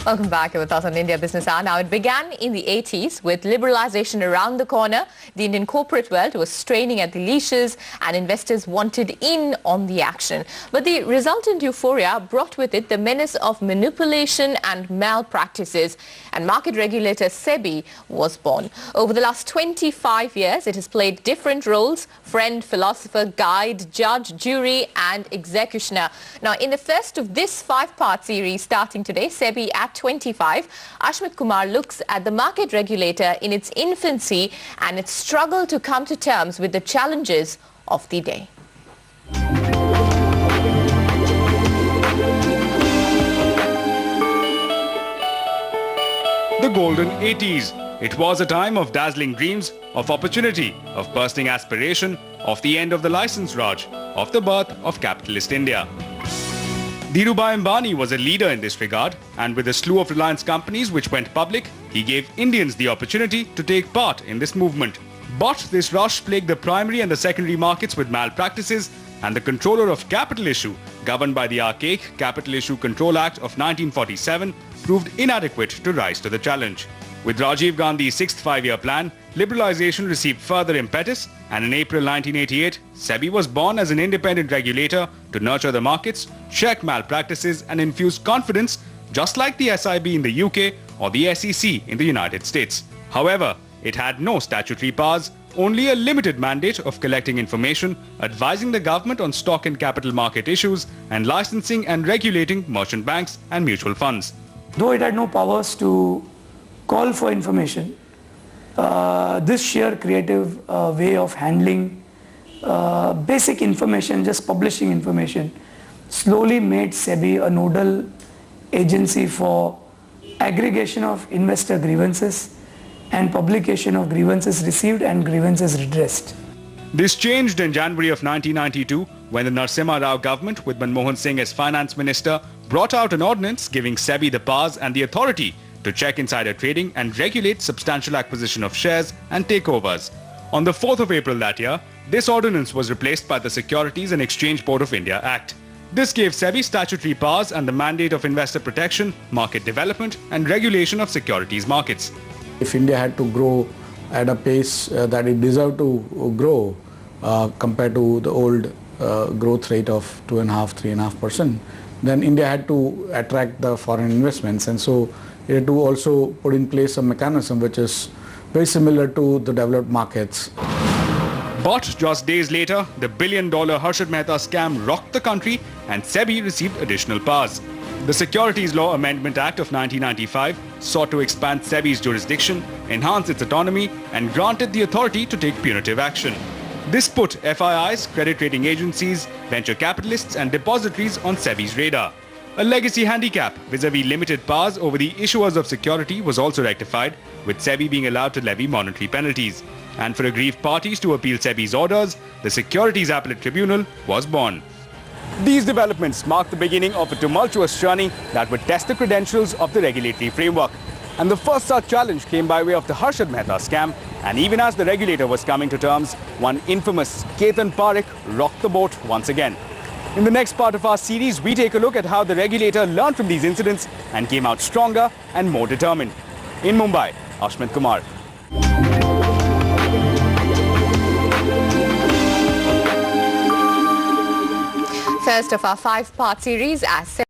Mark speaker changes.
Speaker 1: Welcome back. You're with us on India Business Hour. Now, it began in the 80s with liberalization around the corner. The Indian corporate world was straining at the leashes and investors wanted in on the action. But the resultant euphoria brought with it the menace of manipulation and malpractices. And market regulator SEBI was born. Over the last 25 years, it has played different roles: friend, philosopher, guide, judge, jury and executioner. Now, in the first of this 5-part series starting today, SEBI at 25, Ashmit Kumar looks at the market regulator in its infancy and its struggle to come to terms with the challenges of the day.
Speaker 2: The golden 80s. It was a time of dazzling dreams, of opportunity, of bursting aspiration, of the end of the license Raj, of the birth of capitalist India. Dhirubhai Ambani was a leader in this regard, and with a slew of Reliance companies which went public, he gave Indians the opportunity to take part in this movement. But this rush plagued the primary and the secondary markets with malpractices, and the controller of capital issue, governed by the archaic Capital Issue Control Act of 1947, proved inadequate to rise to the challenge. With Rajiv Gandhi's 6th five-year plan, liberalization received further impetus, and in April 1988, SEBI was born as an independent regulator to nurture the markets, check malpractices and infuse confidence, just like the SIB in the UK or the SEC in the United States. However, it had no statutory powers, only a limited mandate of collecting information, advising the government on stock and capital market issues, and licensing and regulating merchant banks and mutual funds.
Speaker 3: Though it had no powers to call for information, this sheer creative way of handling basic information, just publishing information, slowly made SEBI a nodal agency for aggregation of investor grievances and publication of grievances received and grievances redressed.
Speaker 2: This changed in January of 1992 when the Narasimha Rao government, with Manmohan Singh as finance minister, brought out an ordinance giving SEBI the powers and the authority to check insider trading and regulate substantial acquisition of shares and takeovers. On the 4th of April that year, this ordinance was replaced by the Securities and Exchange Board of India Act. This gave SEBI statutory powers and the mandate of investor protection, market development and regulation of securities markets.
Speaker 4: If India had to grow at a pace that it deserved to grow compared to the old growth rate of 2.5–3.5%, then India had to attract the foreign investments, and so it had to also put in place a mechanism which is very similar to the developed markets.
Speaker 2: But just days later, the billion-dollar Harshad Mehta scam rocked the country and SEBI received additional powers. The Securities Law Amendment Act of 1995 sought to expand SEBI's jurisdiction, enhance its autonomy and granted the authority to take punitive action. This put FIIs, credit rating agencies, venture capitalists and depositories on SEBI's radar. A legacy handicap vis-à-vis limited powers over the issuers of security was also rectified, with SEBI being allowed to levy monetary penalties. And for aggrieved parties to appeal SEBI's orders, the Securities Appellate Tribunal was born. These developments marked the beginning of a tumultuous journey that would test the credentials of the regulatory framework. And the first such challenge came by way of the Harshad Mehta scam, and even as the regulator was coming to terms, one infamous Ketan Parekh rocked the boat once again. In the next part of our series, we take a look at how the regulator learned from these incidents and came out stronger and more determined. In Mumbai, Ashmit Kumar.
Speaker 1: First of our 5-part series as